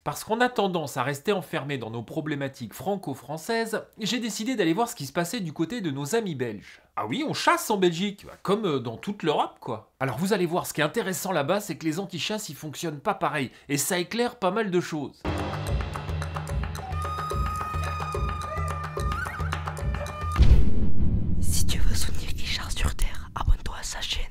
Parce qu'on a tendance à rester enfermé dans nos problématiques franco-françaises, j'ai décidé d'aller voir ce qui se passait du côté de nos amis belges. Ah oui, on chasse en Belgique, comme dans toute l'Europe, quoi. Alors vous allez voir, ce qui est intéressant là-bas, c'est que les antichasses, ils fonctionnent pas pareil, et ça éclaire pas mal de choses. Si tu veux soutenir qui chasse sur Terre, abonne-toi à sa chaîne.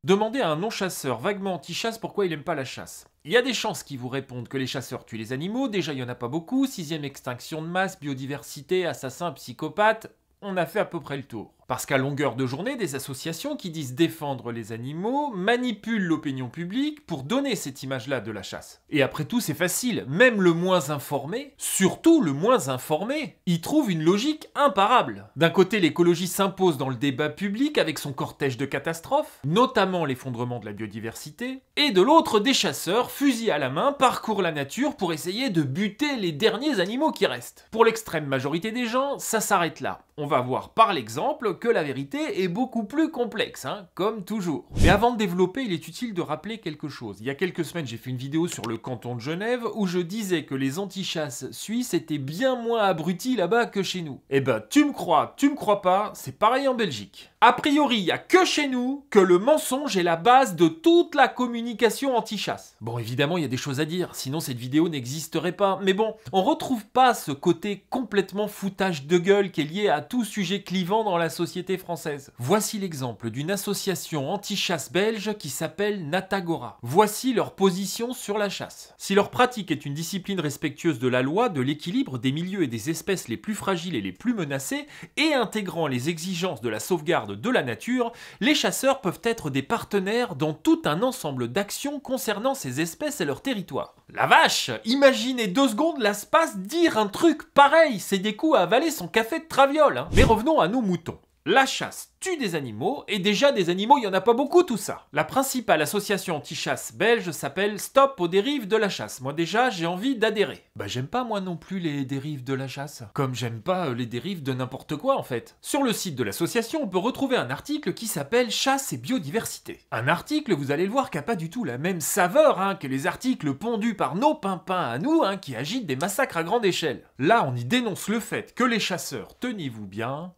Demandez à un non-chasseur vaguement anti-chasse pourquoi il aime pas la chasse. Il y a des chances qui vous répondent que les chasseurs tuent les animaux, déjà il y en a pas beaucoup, 6ème extinction de masse, biodiversité, assassins, psychopathes, on a fait à peu près le tour. Parce qu'à longueur de journée, des associations qui disent défendre les animaux manipulent l'opinion publique pour donner cette image-là de la chasse. Et après tout, c'est facile, même le moins informé, surtout le moins informé, y trouve une logique imparable. D'un côté, l'écologie s'impose dans le débat public avec son cortège de catastrophes, notamment l'effondrement de la biodiversité, et de l'autre, des chasseurs, fusil à la main, parcourent la nature pour essayer de buter les derniers animaux qui restent. Pour l'extrême majorité des gens, ça s'arrête là. On va voir par l'exemple que la vérité est beaucoup plus complexe, comme toujours. Mais avant de développer, il est utile de rappeler quelque chose. Il y a quelques semaines, j'ai fait une vidéo sur le canton de Genève où je disais que les antichasses suisses étaient bien moins abrutis là-bas que chez nous. Eh ben, tu me crois pas, c'est pareil en Belgique. A priori, il n'y a que chez nous que le mensonge est la base de toute la communication anti-chasse. Bon, évidemment, il y a des choses à dire, sinon cette vidéo n'existerait pas. Mais bon, on retrouve pas ce côté complètement foutage de gueule qui est lié à tout sujet clivant dans la société française. Voici l'exemple d'une association anti-chasse belge qui s'appelle Natagora. Voici leur position sur la chasse. Si leur pratique est une discipline respectueuse de la loi, de l'équilibre des milieux et des espèces les plus fragiles et les plus menacées, et intégrant les exigences de la sauvegarde de la nature, les chasseurs peuvent être des partenaires dans tout un ensemble d'actions concernant ces espèces et leur territoire. La vache! Imaginez 2 secondes l'espace dire un truc pareil, c'est des coups à avaler son café de traviole. Mais revenons à nos moutons. La chasse tue des animaux, et déjà des animaux, il n'y en a pas beaucoup tout ça. La principale association anti-chasse belge s'appelle Stop aux dérives de la chasse. Moi déjà, j'ai envie d'adhérer. Bah j'aime pas moi non plus les dérives de la chasse. Comme j'aime pas les dérives de n'importe quoi en fait. Sur le site de l'association, on peut retrouver un article qui s'appelle Chasse et biodiversité. Un article, vous allez le voir, qui a pas du tout la même saveur que les articles pondus par nos pimpins à nous qui agitent des massacres à grande échelle. Là, on y dénonce le fait que les chasseurs, tenez-vous bien,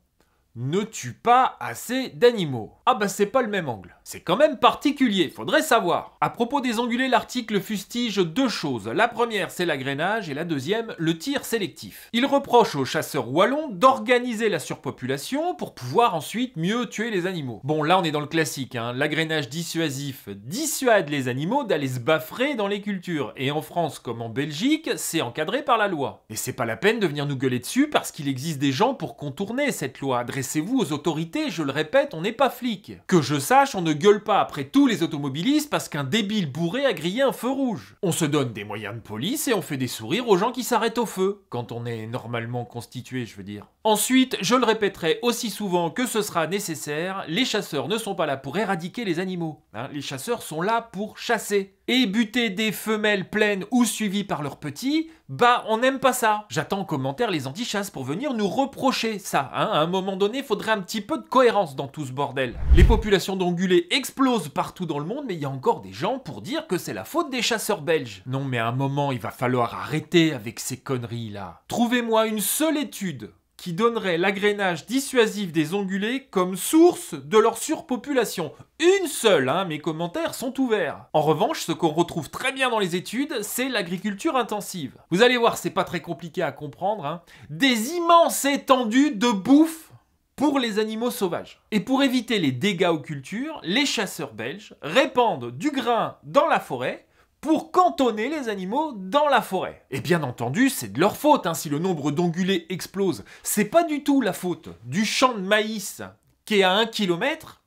ne tue pas assez d'animaux. Ah bah c'est pas le même angle. C'est quand même particulier, faudrait savoir. À propos des ongulés, l'article fustige 2 choses. La première, c'est l'agrainage, et la deuxième, le tir sélectif. Il reproche aux chasseurs wallons d'organiser la surpopulation pour pouvoir ensuite mieux tuer les animaux. Bon, là on est dans le classique, l'agrainage dissuasif dissuade les animaux d'aller se baffrer dans les cultures. Et en France comme en Belgique, c'est encadré par la loi. Et c'est pas la peine de venir nous gueuler dessus parce qu'il existe des gens pour contourner cette loi. Adressez-vous aux autorités, je le répète, on n'est pas flic. Que je sache, on ne gueule pas après tous les automobilistes parce qu'un débile bourré a grillé un feu rouge. On se donne des moyens de police et on fait des sourires aux gens qui s'arrêtent au feu. Quand on est normalement constitué, je veux dire. Ensuite, je le répéterai aussi souvent que ce sera nécessaire, les chasseurs ne sont pas là pour éradiquer les animaux. Les chasseurs sont là pour chasser. Et buter des femelles pleines ou suivies par leurs petits, bah on n'aime pas ça. J'attends en commentaire les anti-chasses pour venir nous reprocher ça. À un moment donné, il faudrait un petit peu de cohérence dans tout ce bordel. Les populations d'ongulés explosent partout dans le monde, mais il y a encore des gens pour dire que c'est la faute des chasseurs belges. Non mais à un moment, il va falloir arrêter avec ces conneries là. Trouvez-moi une seule étude qui donnerait l'agrainage dissuasif des ongulés comme source de leur surpopulation. Une seule, mes commentaires sont ouverts. En revanche, ce qu'on retrouve très bien dans les études, c'est l'agriculture intensive. Vous allez voir, c'est pas très compliqué à comprendre. Des immenses étendues de bouffe pour les animaux sauvages. Et pour éviter les dégâts aux cultures, les chasseurs belges répandent du grain dans la forêt pour cantonner les animaux dans la forêt. Et bien entendu, c'est de leur faute si le nombre d'ongulés explose. C'est pas du tout la faute du champ de maïs qui est à 1 km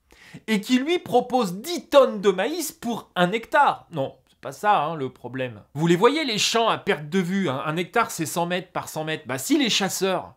et qui lui propose 10 tonnes de maïs pour 1 hectare. Non, c'est pas ça le problème. Vous les voyez les champs à perte de vue, 1 hectare c'est 100 mètres par 100 mètres. Bah si les chasseurs,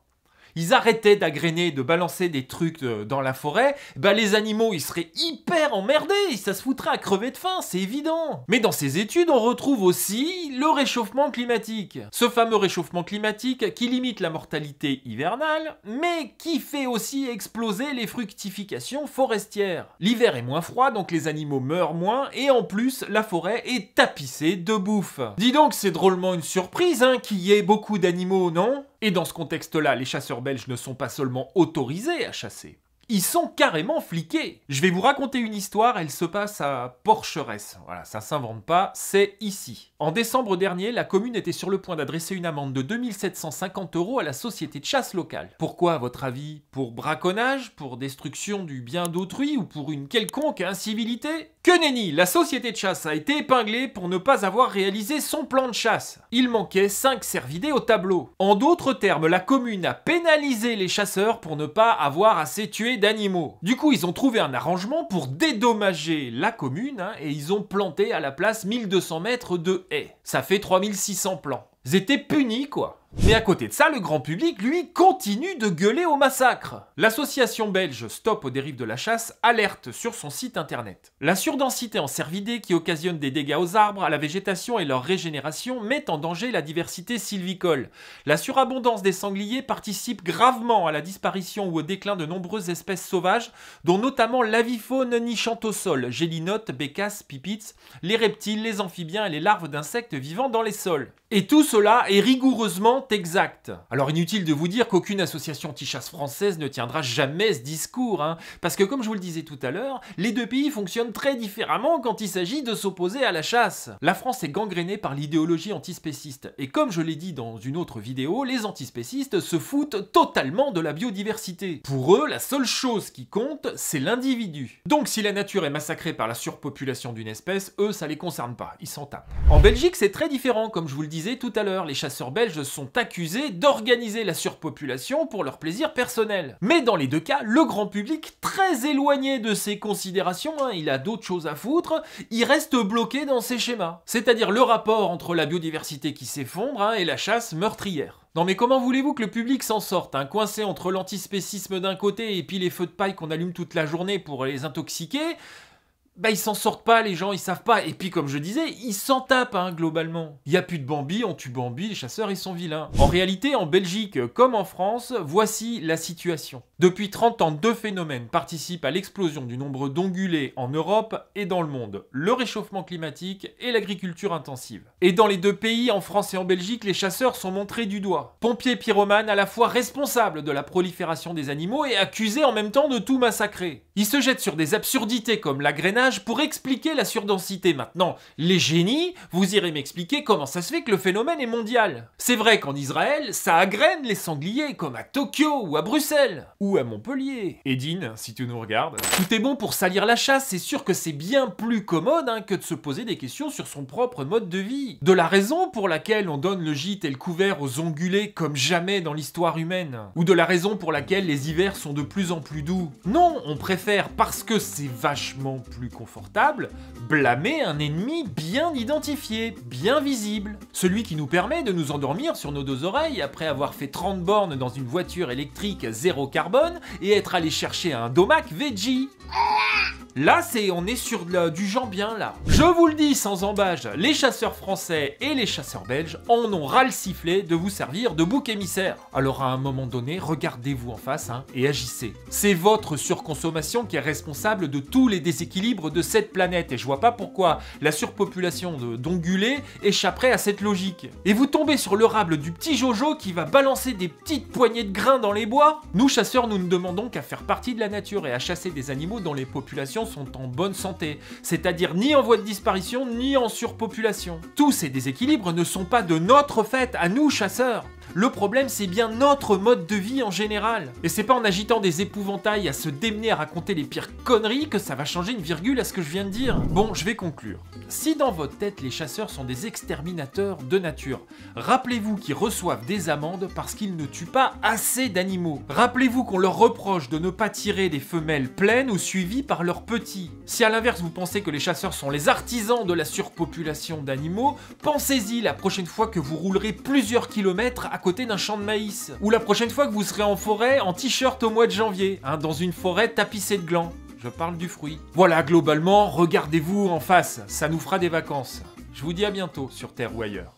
ils arrêtaient d'agréner, de balancer des trucs dans la forêt, bah les animaux ils seraient hyper emmerdés, ça se foutrait à crever de faim, c'est évident. Mais dans ces études, on retrouve aussi le réchauffement climatique. Ce fameux réchauffement climatique qui limite la mortalité hivernale, mais qui fait aussi exploser les fructifications forestières. L'hiver est moins froid, donc les animaux meurent moins, et en plus, la forêt est tapissée de bouffe. Dis donc, c'est drôlement une surprise, hein, qu'il y ait beaucoup d'animaux, non? Et dans ce contexte-là, les chasseurs belges ne sont pas seulement autorisés à chasser, ils sont carrément fliqués. Je vais vous raconter une histoire, elle se passe à Porcheresse. Voilà, ça s'invente pas, c'est ici. En décembre dernier, la commune était sur le point d'adresser une amende de 2 750 € à la société de chasse locale. Pourquoi, à votre avis? Pour braconnage? Pour destruction du bien d'autrui? Ou pour une quelconque incivilité? Que nenni, la société de chasse a été épinglée pour ne pas avoir réalisé son plan de chasse. Il manquait 5 cervidés au tableau. En d'autres termes, la commune a pénalisé les chasseurs pour ne pas avoir assez tué d'animaux. Du coup, ils ont trouvé un arrangement pour dédommager la commune, hein, et ils ont planté à la place 1200 mètres de haies. Ça fait 3600 plants. Ils étaient punis, quoi. Mais à côté de ça, le grand public, lui, continue de gueuler au massacre. L'association belge Stop aux dérives de la chasse alerte sur son site internet. La surdensité en cervidés qui occasionne des dégâts aux arbres, à la végétation et leur régénération met en danger la diversité sylvicole. La surabondance des sangliers participe gravement à la disparition ou au déclin de nombreuses espèces sauvages, dont notamment l'avifaune nichant au sol, gélinotes, bécasses, pipites, les reptiles, les amphibiens et les larves d'insectes vivant dans les sols. Et tout cela est rigoureusement exact. Alors inutile de vous dire qu'aucune association anti-chasse française ne tiendra jamais ce discours, hein, parce que comme je vous le disais tout à l'heure, les deux pays fonctionnent très différemment quand il s'agit de s'opposer à la chasse. La France est gangrénée par l'idéologie antispéciste, et comme je l'ai dit dans une autre vidéo, les antispécistes se foutent totalement de la biodiversité. Pour eux, la seule chose qui compte, c'est l'individu. Donc si la nature est massacrée par la surpopulation d'une espèce, eux ça les concerne pas, ils s'en tapent. En Belgique c'est très différent, comme je vous le disais tout à l'heure, les chasseurs belges sont accusés d'organiser la surpopulation pour leur plaisir personnel. Mais dans les deux cas, le grand public, très éloigné de ces considérations, hein, il a d'autres choses à foutre, il reste bloqué dans ces schémas. C'est-à-dire le rapport entre la biodiversité qui s'effondre, hein, et la chasse meurtrière. Non mais comment voulez-vous que le public s'en sorte, hein, coincé entre l'antispécisme d'un côté et puis les feux de paille qu'on allume toute la journée pour les intoxiquer? Bah ils s'en sortent pas, les gens, ils savent pas. Et puis comme je disais, ils s'en tapent, hein, globalement. Il y a plus de Bambi, on tue Bambi, les chasseurs ils sont vilains. En réalité, en Belgique comme en France, voici la situation. Depuis 30 ans, deux phénomènes participent à l'explosion du nombre d'ongulés en Europe et dans le monde. Le réchauffement climatique et l'agriculture intensive. Et dans les deux pays, en France et en Belgique, les chasseurs sont montrés du doigt. Pompiers pyromanes à la fois responsables de la prolifération des animaux et accusés en même temps de tout massacrer. Ils se jettent sur des absurdités comme l'agrénage pour expliquer la surdensité. Maintenant, les génies, vous irez m'expliquer comment ça se fait que le phénomène est mondial. C'est vrai qu'en Israël, ça agrène les sangliers comme à Tokyo ou à Bruxelles. Ou à Montpellier. Edine, si tu nous regardes. Tout est bon pour salir la chasse, c'est sûr que c'est bien plus commode, hein, que de se poser des questions sur son propre mode de vie. De la raison pour laquelle on donne le gîte et le couvert aux ongulés comme jamais dans l'histoire humaine. Ou de la raison pour laquelle les hivers sont de plus en plus doux. Non, on préfère, parce que c'est vachement plus confortable, blâmer un ennemi bien identifié, bien visible. Celui qui nous permet de nous endormir sur nos deux oreilles après avoir fait 30 bornes dans une voiture électrique zéro carbone et être allé chercher un domac veggie. Là, on est sur du genre bien là. Je vous le dis sans embâche, les chasseurs français et les chasseurs belges en ont ras le sifflet de vous servir de bouc émissaire. Alors à un moment donné, regardez-vous en face, hein, et agissez. C'est votre surconsommation qui est responsable de tous les déséquilibres de cette planète et je vois pas pourquoi la surpopulation d'ongulés échapperait à cette logique. Et vous tombez sur le rable du petit Jojo qui va balancer des petites poignées de grains dans les bois? Nous chasseurs, nous ne demandons qu'à faire partie de la nature et à chasser des animaux dont les populations sont en bonne santé, c'est-à-dire ni en voie de disparition ni en surpopulation. Tous ces déséquilibres ne sont pas de notre fait à nous chasseurs. Le problème, c'est bien notre mode de vie en général. Et c'est pas en agitant des épouvantails à se démener à raconter les pires conneries que ça va changer une virgule à ce que je viens de dire. Bon, je vais conclure. Si dans votre tête, les chasseurs sont des exterminateurs de nature, rappelez-vous qu'ils reçoivent des amendes parce qu'ils ne tuent pas assez d'animaux. Rappelez-vous qu'on leur reproche de ne pas tirer des femelles pleines ou suivies par leurs petits. Si à l'inverse, vous pensez que les chasseurs sont les artisans de la surpopulation d'animaux, pensez-y la prochaine fois que vous roulerez plusieurs kilomètres à côté d'un champ de maïs. Ou la prochaine fois que vous serez en forêt, en t-shirt au mois de janvier, hein, dans une forêt tapissée de glands. Je parle du fruit. Voilà, globalement, regardez-vous en face, ça nous fera des vacances. Je vous dis à bientôt sur Terre ou ailleurs.